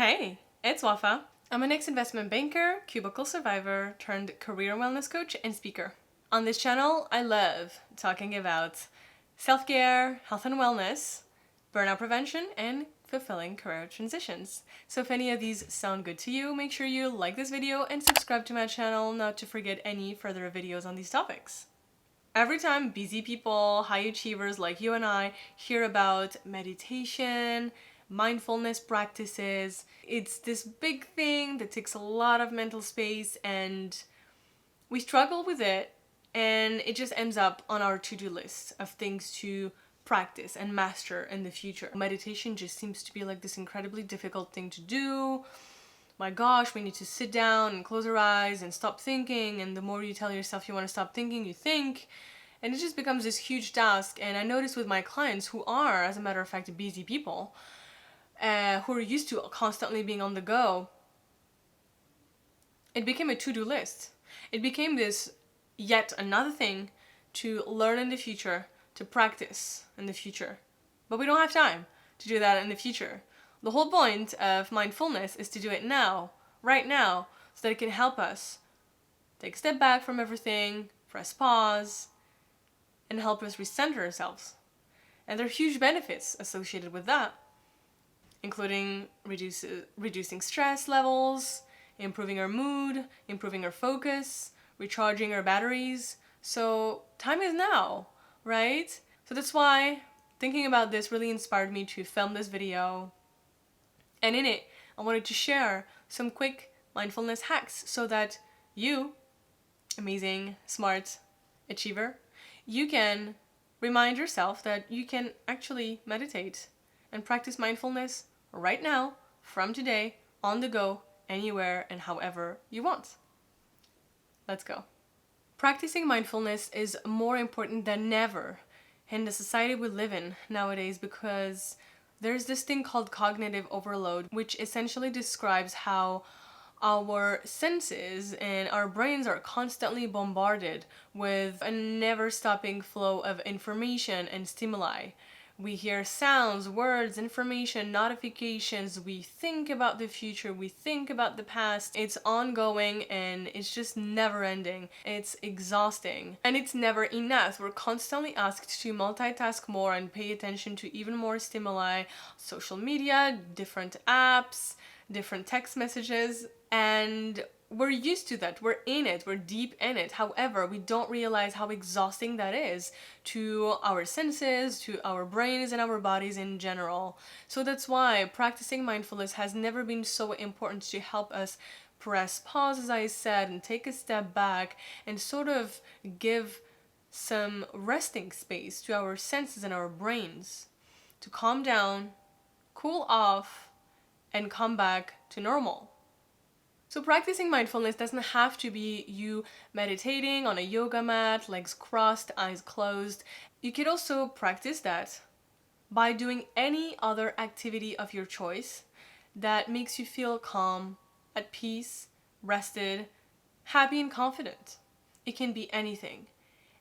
Hey, it's Wafa. I'm an ex-investment banker, cubicle survivor, turned career wellness coach and speaker. On this channel, I love talking about self-care, health and wellness, burnout prevention, and fulfilling career transitions. So if any of these sound good to you, make sure you like this video and subscribe to my channel not to forget any further videos on these topics. Every time busy people, high achievers like you and I hear about meditation, mindfulness practices, it's this big thing that takes a lot of mental space and we struggle with it, and it just ends up on our to-do list of things to practice and master in the future. Meditation just seems to be like this incredibly difficult thing to do. My gosh, we need to sit down and close our eyes and stop thinking, and the more you tell yourself you want to stop thinking, you think, and it just becomes this huge task. And I notice with my clients who are, as a matter of fact, busy people, who are used to constantly being on the go, it became a to-do list. It became this yet another thing to learn in the future, to practice in the future. But we don't have time to do that in the future. The whole point of mindfulness is to do it now, right now, so that it can help us take a step back from everything, press pause, and help us recenter ourselves. And there are huge benefits associated with that, including reducing stress levels, improving our mood, improving our focus, recharging our batteries. So time is now, right? So that's why thinking about this really inspired me to film this video. And in it, I wanted to share some quick mindfulness hacks so that you, amazing, smart achiever, you can remind yourself that you can actually meditate and practice mindfulness right now, from today, on the go, anywhere and however you want. Let's go. Practicing mindfulness is more important than ever in the society we live in nowadays, because there's this thing called cognitive overload, which essentially describes how our senses and our brains are constantly bombarded with a never-stopping flow of information and stimuli. We hear sounds, words, information, notifications, we think about the future, we think about the past. It's ongoing and it's just never ending. It's exhausting and it's never enough. We're constantly asked to multitask more and pay attention to even more stimuli, social media, different apps, different text messages, and we're used to that. We're in it. We're deep in it. However, we don't realize how exhausting that is to our senses, to our brains, and our bodies in general. So that's why practicing mindfulness has never been so important to help us press pause, as I said, and take a step back and sort of give some resting space to our senses and our brains to calm down, cool off, and come back to normal. So practicing mindfulness doesn't have to be you meditating on a yoga mat, legs crossed, eyes closed. You could also practice that by doing any other activity of your choice that makes you feel calm, at peace, rested, happy and confident. It can be anything.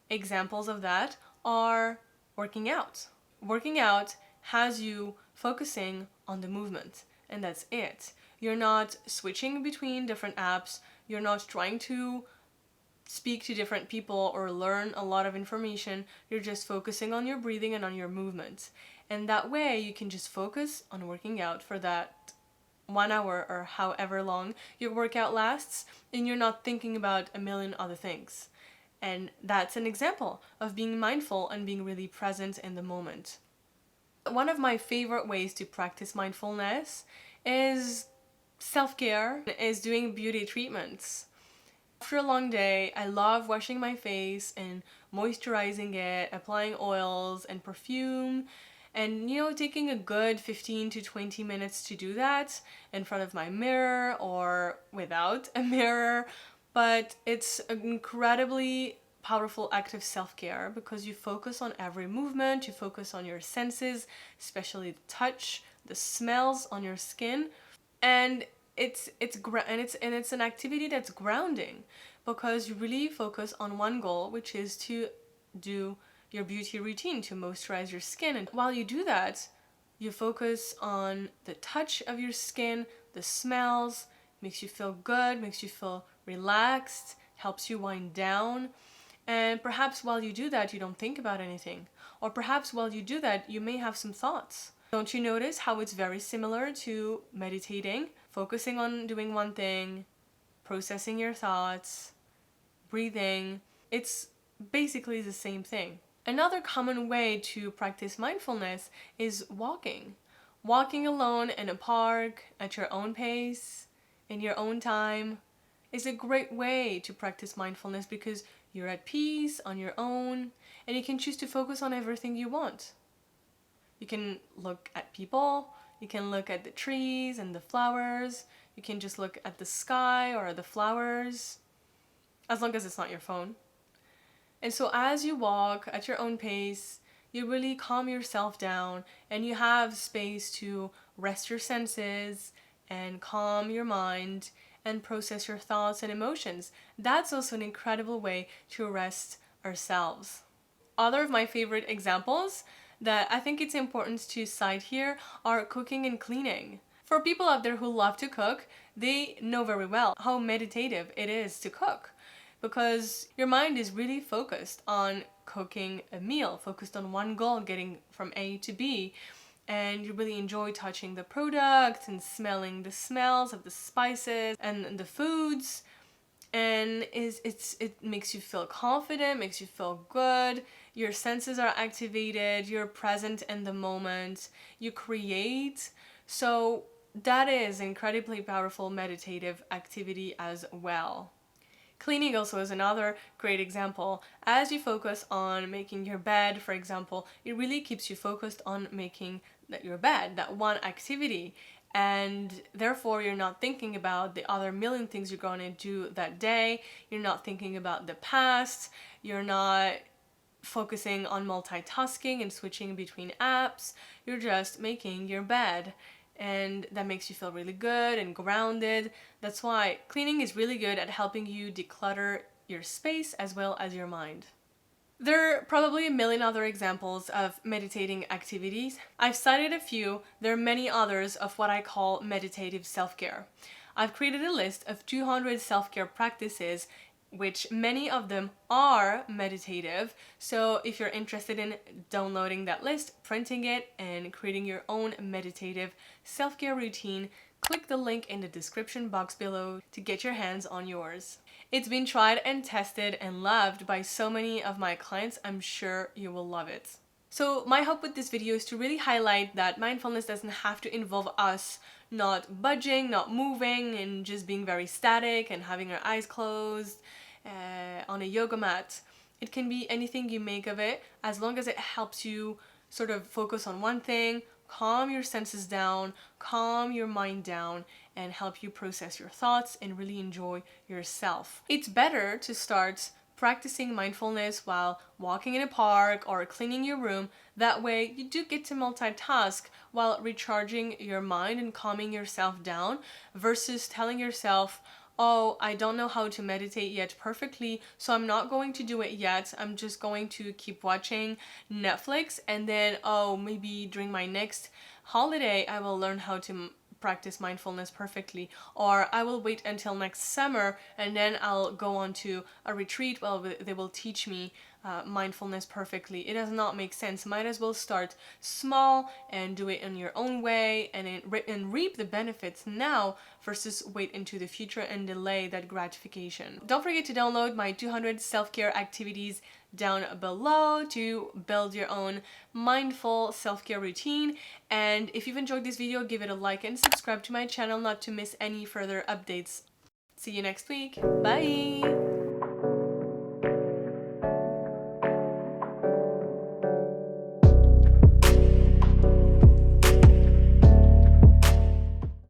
Examples of that are working out. Working out has you focusing on the movement, and that's it. You're not switching between different apps. You're not trying to speak to different people or learn a lot of information. You're just focusing on your breathing and on your movement. And that way you can just focus on working out for that 1 hour or however long your workout lasts, and you're not thinking about a million other things. And that's an example of being mindful and being really present in the moment. One of my favorite ways to practice mindfulness is self-care, is doing beauty treatments. After a long day, I love washing my face and moisturizing it, applying oils and perfume, and taking a good 15 to 20 minutes to do that in front of my mirror or without a mirror. But it's an incredibly powerful act of self-care because you focus on every movement, you focus on your senses, especially the touch, the smells on your skin. And it's an activity that's grounding because you really focus on one goal, which is to do your beauty routine, to moisturize your skin. And while you do that, You focus on the touch of your skin, the smells, makes you feel good, makes you feel relaxed, helps you wind down. And perhaps while you do that, you don't think about anything. Or perhaps while you do that, you may have some thoughts. Don't you notice how it's very similar to meditating? Focusing on doing one thing, processing your thoughts, breathing. It's basically the same thing. Another common way to practice mindfulness is walking. Walking alone in a park, at your own pace, in your own time, is a great way to practice mindfulness because you're at peace on your own and you can choose to focus on everything you want. You can look at people, you can look at the trees and the flowers, you can just look at the sky or the flowers, as long as it's not your phone. And so as you walk at your own pace, you really calm yourself down and you have space to rest your senses and calm your mind and process your thoughts and emotions. That's also an incredible way to rest ourselves. Other of my favorite examples that I think it's important to cite here are cooking and cleaning. For people out there who love to cook, they know very well how meditative it is to cook, because your mind is really focused on cooking a meal, focused on one goal, getting from A to B, and you really enjoy touching the product and smelling the smells of the spices and the foods, and it makes you feel confident, makes you feel good, your senses are activated, you're present in the moment, you create. So that is incredibly powerful meditative activity as well. Cleaning also is another great example. As you focus on making your bed, for example, it really keeps you focused on making your bed, that one activity. And therefore, you're not thinking about the other million things you're going to do that day. You're not thinking about the past. You're not focusing on multitasking and switching between apps. You're just making your bed. And that makes you feel really good and grounded. That's why cleaning is really good at helping you declutter your space as well as your mind. There are probably a million other examples of meditating activities. I've cited a few. There are many others of what I call meditative self-care. I've created a list of 200 self-care practices, which many of them are meditative. So if you're interested in downloading that list, printing it, and creating your own meditative self-care routine, click the link in the description box below to get your hands on yours. It's been tried and tested and loved by so many of my clients. I'm sure you will love it. So my hope with this video is to really highlight that mindfulness doesn't have to involve us not budging, not moving, and just being very static and having our eyes closed on a yoga mat. It can be anything you make of it, as long as it helps you sort of focus on one thing, calm your senses down, calm your mind down, and help you process your thoughts and really enjoy yourself. It's better to start practicing mindfulness while walking in a park or cleaning your room. That way you do get to multitask while recharging your mind and calming yourself down, versus telling yourself, oh, I don't know how to meditate yet perfectly, so I'm not going to do it yet. I'm just going to keep watching Netflix, and then, oh, maybe during my next holiday I will learn how to practice mindfulness perfectly, or I will wait until next summer and then I'll go on to a retreat where they will teach me mindfulness perfectly. It does not make sense. Might as well start small and do it in your own way and reap the benefits now versus wait into the future and delay that gratification. Don't forget to download my 200 self-care activities down below to build your own mindful self-care routine. And if you've enjoyed this video, give it a like and subscribe to my channel not to miss any further updates. See you next week. Bye!